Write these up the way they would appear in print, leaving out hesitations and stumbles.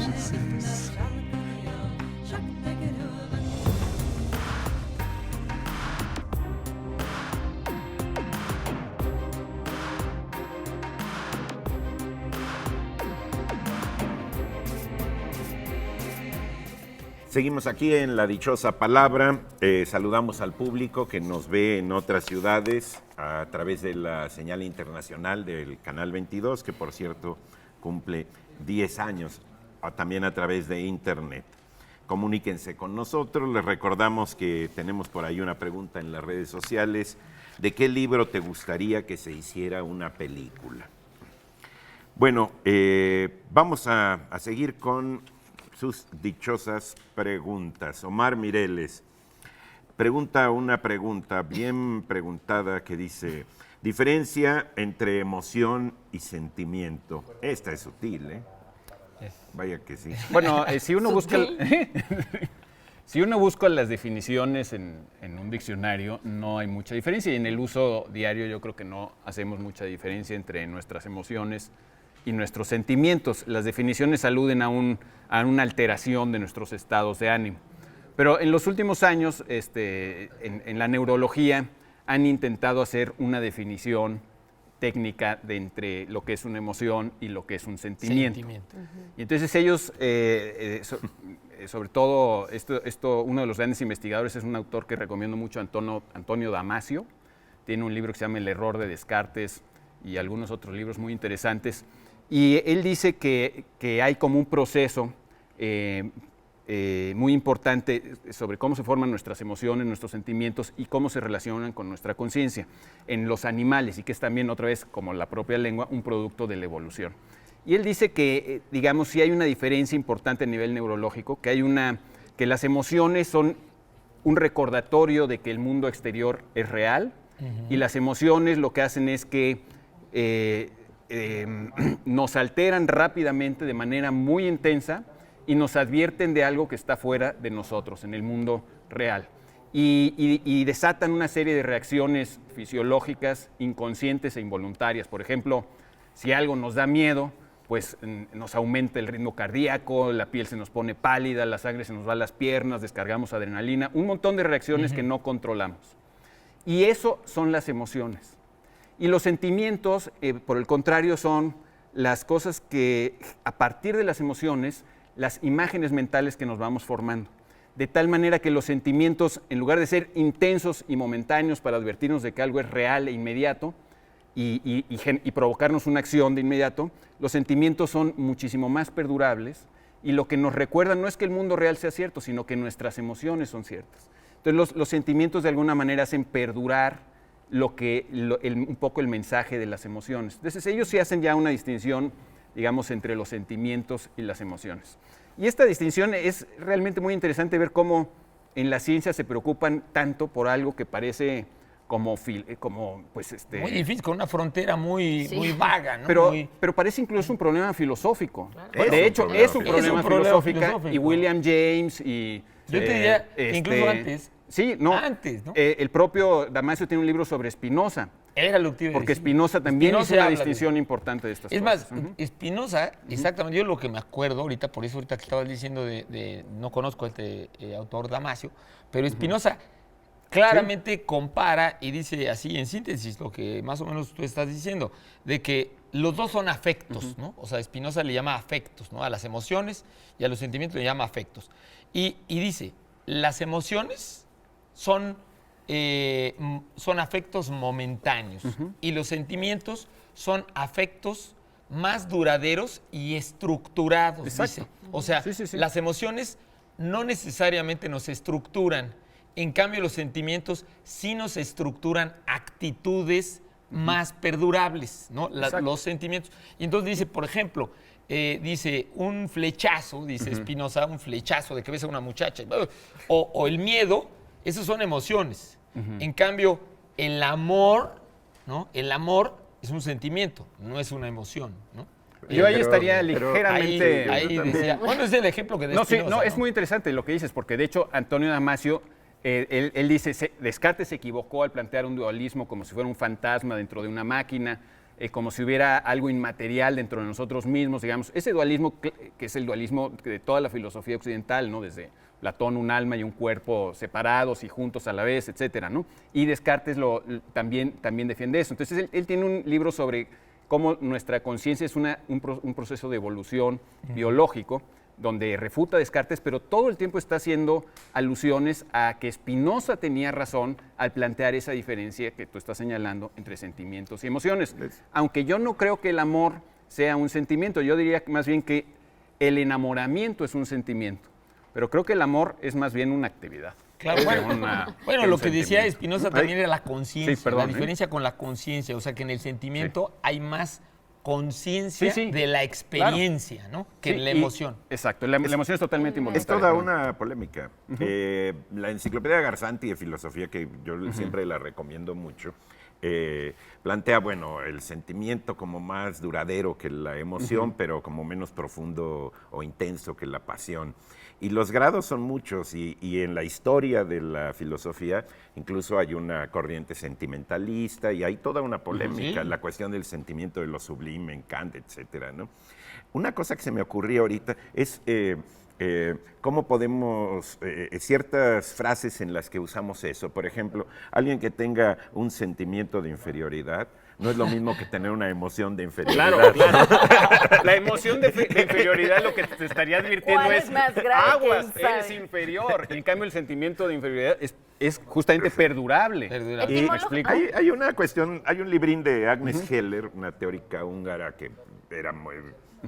Jesus. Seguimos aquí en La Dichosa Palabra. Saludamos al público que nos ve en otras ciudades a través de la señal internacional del Canal 22, que por cierto cumple 10 años, también a través de Internet. Comuníquense con nosotros. Les recordamos que tenemos por ahí una pregunta en las redes sociales. ¿De qué libro te gustaría que se hiciera una película? Bueno, vamos a seguir con sus dichosas preguntas. Omar Mireles pregunta una pregunta bien preguntada que dice: diferencia entre emoción y sentimiento. Esta es sutil, ¿eh? Vaya que sí. Bueno, si uno busca las definiciones en un diccionario, no hay mucha diferencia, y en el uso diario yo creo que no hacemos mucha diferencia entre nuestras emociones y nuestros sentimientos. Las definiciones aluden a una alteración de nuestros estados de ánimo. Pero en los últimos años, en la neurología, han intentado hacer una definición técnica de entre lo que es una emoción y lo que es un sentimiento. Y entonces ellos, sobre todo, uno de los grandes investigadores es un autor que recomiendo mucho, Antonio Damasio. Tiene un libro que se llama El error de Descartes y algunos otros libros muy interesantes. Y él dice que hay como un proceso muy importante sobre cómo se forman nuestras emociones, nuestros sentimientos y cómo se relacionan con nuestra conciencia en los animales, y que es también, otra vez, como la propia lengua, un producto de la evolución. Y él dice que, digamos, sí hay una diferencia importante a nivel neurológico, que las emociones son un recordatorio de que el mundo exterior es real, y las emociones lo que hacen es que nos alteran rápidamente de manera muy intensa y nos advierten de algo que está fuera de nosotros, en el mundo real. Y desatan una serie de reacciones fisiológicas inconscientes e involuntarias. Por ejemplo, si algo nos da miedo, pues nos aumenta el ritmo cardíaco, la piel se nos pone pálida, la sangre se nos va a las piernas, descargamos adrenalina, un montón de reacciones que no controlamos. Y eso son las emociones. Y los sentimientos, por el contrario, son las cosas que, a partir de las emociones, las imágenes mentales que nos vamos formando. De tal manera que los sentimientos, en lugar de ser intensos y momentáneos para advertirnos de que algo es real e inmediato y provocarnos una acción de inmediato, los sentimientos son muchísimo más perdurables, y lo que nos recuerdan no es que el mundo real sea cierto, sino que nuestras emociones son ciertas. Entonces los sentimientos de alguna manera hacen perdurar un poco el mensaje de las emociones. Entonces ellos sí hacen ya una distinción, digamos, entre los sentimientos y las emociones. Y esta distinción es realmente muy interesante, ver cómo en la ciencia se preocupan tanto por algo que parece muy difícil, con una frontera muy vaga, ¿no? Pero parece incluso un problema filosófico. Claro. De hecho, es un problema filosófico. Y William James y... Yo te diría, incluso antes. Sí, no. Antes, ¿no? El propio Damasio tiene un libro sobre Spinoza. Era lo que iba a Porque decir. Spinoza también hizo una distinción de importante de estas es cosas. más, Spinoza, exactamente, yo lo que me acuerdo ahorita, por eso ahorita que estabas diciendo no conozco a este autor Damasio, pero Spinoza claramente compara y dice así, en síntesis, lo que más o menos tú estás diciendo, de que los dos son afectos, ¿no? O sea, Spinoza le llama afectos, ¿no? A las emociones y a los sentimientos le llama afectos. Y dice, las emociones son afectos momentáneos y los sentimientos son afectos más duraderos y estructurados, dice. O sea, las emociones no necesariamente nos estructuran, en cambio los sentimientos sí nos estructuran actitudes más perdurables, ¿no? Los sentimientos. Y entonces dice, por ejemplo, dice un flechazo, dice Spinoza, un flechazo de que ves a una muchacha, o el miedo, esas son emociones. En cambio, el amor, ¿no? El amor es un sentimiento, no es una emoción, ¿no? Yo ahí estaría ligeramente... Ahí decía, bueno, es el ejemplo que da Spinoza, es muy interesante lo que dices, porque de hecho Antonio Damasio, él dice, Descartes se equivocó al plantear un dualismo como si fuera un fantasma dentro de una máquina, como si hubiera algo inmaterial dentro de nosotros mismos, digamos. Ese dualismo que es el dualismo de toda la filosofía occidental, ¿no? Desde Platón, un alma y un cuerpo separados y juntos a la vez, etcétera, ¿no? Y Descartes también defiende eso. Entonces, él tiene un libro sobre cómo nuestra conciencia es un proceso de evolución biológico, donde refuta Descartes, pero todo el tiempo está haciendo alusiones a que Spinoza tenía razón al plantear esa diferencia que tú estás señalando entre sentimientos y emociones. Aunque yo no creo que el amor sea un sentimiento, yo diría más bien que el enamoramiento es un sentimiento, pero creo que el amor es más bien una actividad. Claro, bueno, lo que decía Spinoza también era la conciencia, la diferencia con la conciencia, o sea que en el sentimiento hay más conciencia de la experiencia, ¿no? Que en la emoción. Exacto, la emoción es totalmente involuntaria. Es toda una polémica. La enciclopedia Garzanti de filosofía, que yo siempre la recomiendo mucho, plantea, bueno, el sentimiento como más duradero que la emoción, pero como menos profundo o intenso que la pasión. Y los grados son muchos y en la historia de la filosofía incluso hay una corriente sentimentalista y hay toda una polémica, la cuestión del sentimiento de lo sublime en Kant, etcétera, ¿no? Una cosa que se me ocurrió ahorita es cómo podemos, ciertas frases en las que usamos eso, por ejemplo, alguien que tenga un sentimiento de inferioridad, no es lo mismo que tener una emoción de inferioridad. Claro. La emoción de inferioridad lo que te estaría advirtiendo es más grave, aguas, eres inferior. En cambio, el sentimiento de inferioridad es justamente perdurable. Y ¿Me explico? hay una cuestión, hay un librín de Agnes Heller, una teórica húngara que era muy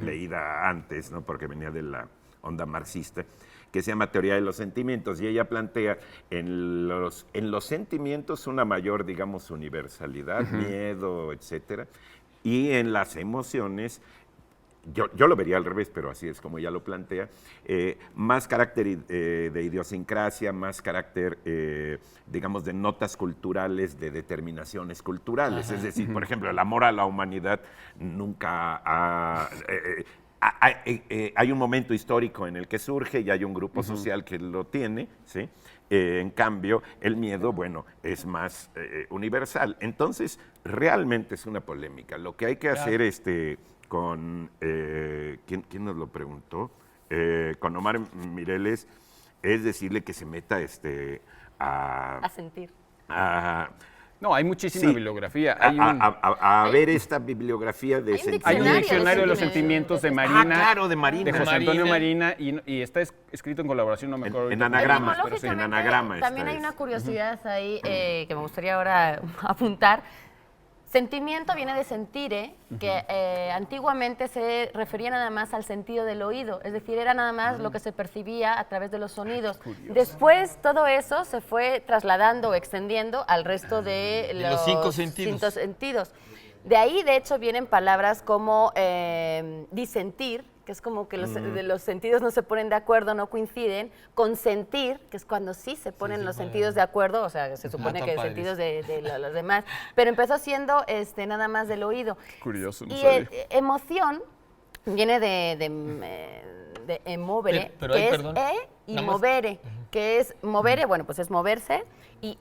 leída antes, ¿no? Porque venía de la onda marxista, que se llama Teoría de los Sentimientos, y ella plantea en los sentimientos una mayor, digamos, universalidad, miedo, etcétera, y en las emociones, yo lo vería al revés, pero así es como ella lo plantea, más carácter de idiosincrasia, más carácter, digamos, de notas culturales, de determinaciones culturales. Es decir, por ejemplo, el amor a la humanidad nunca ha... hay un momento histórico en el que surge y hay un grupo social que lo tiene, ¿sí? En cambio, el miedo, bueno, es más universal. Entonces, realmente es una polémica. Lo que hay que hacer con... ¿quién nos lo preguntó? Con Omar Mireles, es decirle que se meta a sentir. No, hay muchísima bibliografía. Hay a ver esta bibliografía de sentimientos. Hay un diccionario de los sentimientos de Marina. Claro, de Marina. De José Antonio Marina, y está escrito en colaboración, no me acuerdo. En anagrama. En anagrama también hay una curiosidad ahí que me gustaría ahora apuntar. Sentimiento viene de sentire, que antiguamente se refería nada más al sentido del oído, es decir, era nada más lo que se percibía a través de los sonidos. Después todo eso se fue trasladando o extendiendo al resto de los cinco sentidos. De ahí, de hecho, vienen palabras como disentir, que es como que los sentidos no se ponen de acuerdo, no coinciden, consentir, que es cuando sí se ponen los sentidos de acuerdo, o sea, se supone que sentidos de los demás, pero empezó siendo nada más del oído. Curioso, no y sabía. Emoción viene de emovere, que es y movere, que es movere, bueno, pues es moverse, y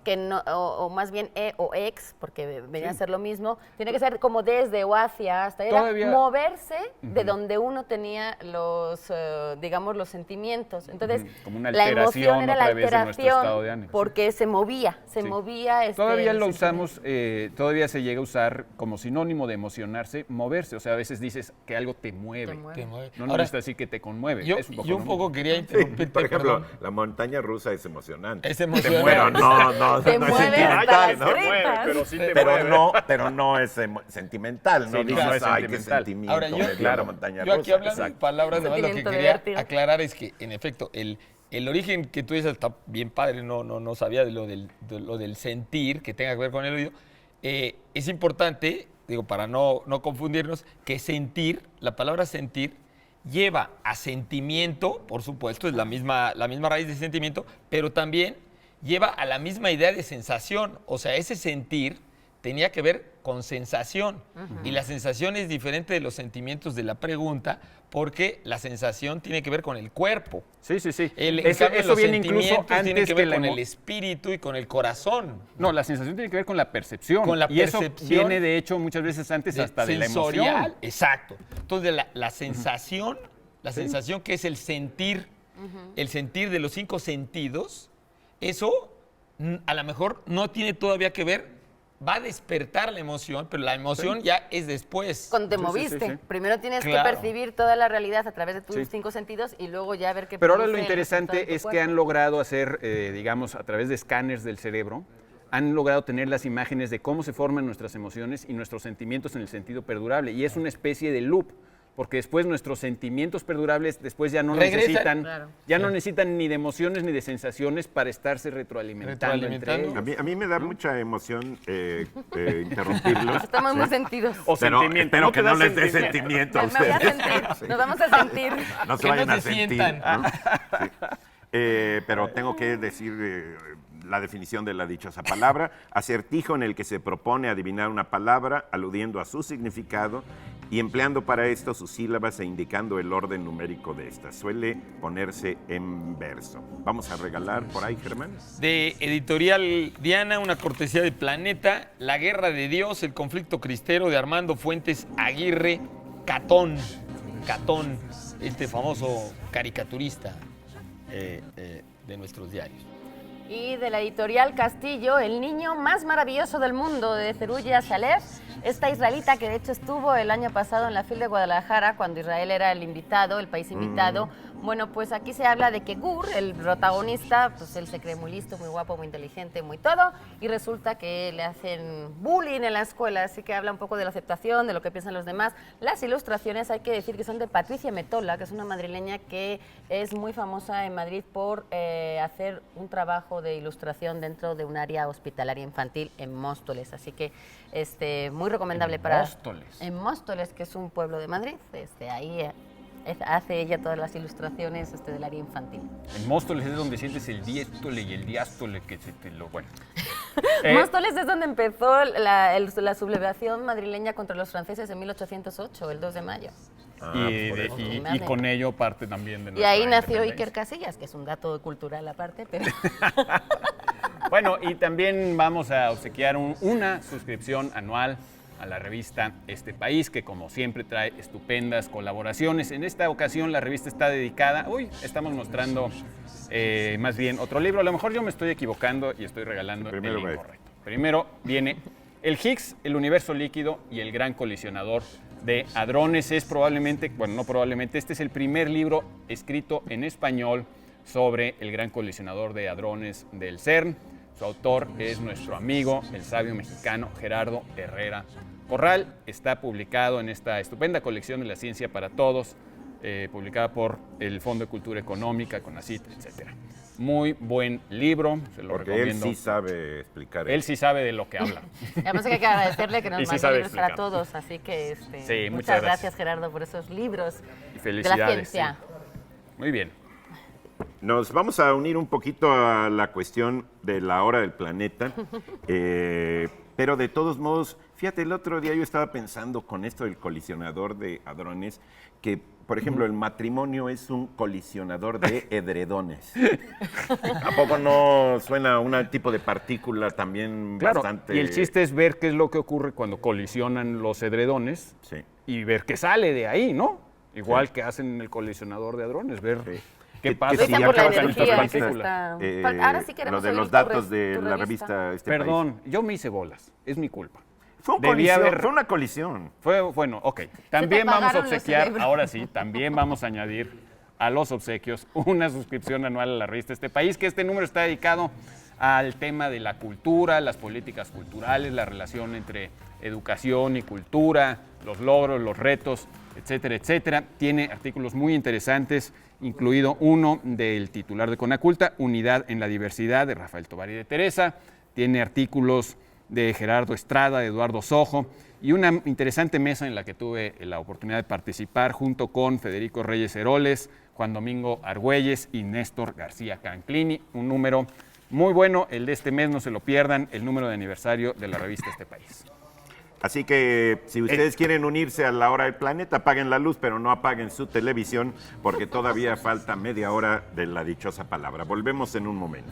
que no, o más bien o ex, porque venía a ser lo mismo, tiene que ser como desde o hacia, hasta era moverse de donde uno tenía los, digamos, los sentimientos. Entonces, como una la emoción era la alteración, porque se movía, todavía lo usamos, todavía se llega a usar como sinónimo de emocionarse, moverse, o sea, a veces dices que algo te mueve. No necesitas decir que te conmueve. Yo un poco quería interrumpirte. Por ejemplo, la montaña rusa es emocionante. Es emocionante. No, te mueve hasta las tripas. Pero no es sentimental, no dices, no es ay, qué sentimental. sentimiento. Ahora, la montaña yo aquí rusa. hablando de palabras, además, lo que quería aclarar es que, en efecto, el origen que tú dices está bien padre, no sabía de lo del sentir, que tenga que ver con el oído. Es importante, digo, para no confundirnos, que sentir, la palabra sentir, lleva a sentimiento, por supuesto, es la misma raíz de sentimiento, pero también lleva a la misma idea de sensación. O sea, ese sentir tenía que ver con sensación. Y la sensación es diferente de los sentimientos de la pregunta, porque la sensación tiene que ver con el cuerpo. Sí, sí, sí. Eso viene incluso antes que ver con el espíritu y con el corazón. No, la sensación tiene que ver con la percepción. Con la percepción. Y eso viene, de hecho, muchas veces antes hasta de la emoción. Exacto. Entonces, la sensación, la sensación que es el sentir de los 5 sentidos, eso a lo mejor no tiene todavía que ver. Va a despertar la emoción, pero la emoción ya es después. Cuando te moviste. Primero tienes que percibir toda la realidad a través de tus 5 sentidos y luego ya ver qué. Pero ahora lo interesante es que han logrado hacer, digamos, a través de escáneres del cerebro, han logrado tener las imágenes de cómo se forman nuestras emociones y nuestros sentimientos en el sentido perdurable. Y es una especie de loop. Porque después nuestros sentimientos perdurables después ya no necesitan, no necesitan ni de emociones ni de sensaciones para estarse retroalimentando. Entre ellos. A mí me da mucha emoción interrumpirlos. Estamos muy sentidos. O sentimientos. Espero que no les dé sentimiento a Me voy a ustedes. sentir. Nos vamos a sentir. No se Que vayan no a se sentir. sientan. ¿No? Sí. Pero tengo que decir la definición de la dichosa palabra: acertijo en el que se propone adivinar una palabra aludiendo a su significado y empleando para esto sus sílabas e indicando el orden numérico de estas. Suele ponerse en verso. Vamos a regalar por ahí, Germán. De Editorial Diana, una cortesía de Planeta, La Guerra de Dios, el conflicto cristero de Armando Fuentes Aguirre Catón, este famoso caricaturista de nuestros diarios. Y de la editorial Castillo, El niño más maravilloso del mundo, de Zerulla Shalev, esta israelita que de hecho estuvo el año pasado en la FIL de Guadalajara, cuando Israel era el invitado, el país invitado. Bueno, pues aquí se habla de que Gur, el protagonista, pues él se cree muy listo, muy guapo, muy inteligente, muy todo, y resulta que le hacen bullying en la escuela, así que habla un poco de la aceptación, de lo que piensan los demás. Las ilustraciones hay que decir que son de Patricia Metola, que es una madrileña que es muy famosa en Madrid por hacer un trabajo de ilustración dentro de un área hospitalaria infantil en Móstoles, así que muy recomendable para... Móstoles. En Móstoles, que es un pueblo de Madrid, ahí hace ella todas las ilustraciones del área infantil. En Móstoles es donde sientes el diéstole y el diástole que se te lo... Bueno. Móstoles es donde empezó la sublevación madrileña contra los franceses en 1808, el 2 de mayo. Y con ello parte también de nuestra. Y ahí nació Iker Casillas, que es un dato cultural aparte, pero... Bueno, y también vamos a obsequiar una suscripción anual a la revista Este País, que como siempre trae estupendas colaboraciones. En esta ocasión la revista está dedicada... Estamos mostrando más bien otro libro. A lo mejor yo me estoy equivocando y estoy regalando el incorrecto. Primero viene El Higgs, el universo líquido y el gran colisionador de hadrones. Es probablemente, bueno, no probablemente, este es el primer libro escrito en español sobre el gran colisionador de hadrones del CERN. Su autor es nuestro amigo, el sabio mexicano Gerardo Herrera Corral. Está publicado en esta estupenda colección de la Ciencia para Todos, publicada por el Fondo de Cultura Económica, CONACYT, etc. Muy buen libro, se lo recomiendo. Él sí sabe explicar. Él sí sabe de lo que habla. Además hay que agradecerle que nos mande libros para todos, así que sí, muchas gracias Gerardo por esos libros y felicidades, de la ciencia. Sí. Muy bien. Nos vamos a unir un poquito a la cuestión de la hora del planeta, pero de todos modos, fíjate, el otro día yo estaba pensando con esto del colisionador de hadrones, que, por ejemplo, el matrimonio es un colisionador de edredones. ¿A poco no suena un tipo de partícula también bastante...? Y el chiste es ver qué es lo que ocurre cuando colisionan los edredones y ver qué sale de ahí, ¿no? Igual que hacen el colisionador de hadrones, ver... Sí. ¿Qué pasa? Si por la energía ahora sí queremos lo de los datos de la revista Perdón, yo me hice bolas, es mi culpa. Fue una colisión. Bueno, ok. También vamos a obsequiar, ahora sí, también vamos a añadir a los obsequios una suscripción anual a la revista Este País, que este número está dedicado al tema de la cultura, las políticas culturales, la relación entre educación y cultura, los logros, los retos, etcétera, etcétera. Tiene artículos muy interesantes, incluido uno del titular de Conaculta, Unidad en la Diversidad, de Rafael Tovar y de Teresa. Tiene artículos de Gerardo Estrada, de Eduardo Sojo, y una interesante mesa en la que tuve la oportunidad de participar junto con Federico Reyes Heroles, Juan Domingo Argüelles y Néstor García Canclini. Un número muy bueno el de este mes, no se lo pierdan, el número de aniversario de la revista Este País. Así que si ustedes quieren unirse a La Hora del Planeta, apaguen la luz, pero no apaguen su televisión, porque todavía falta media hora de la dichosa palabra. Volvemos en un momento.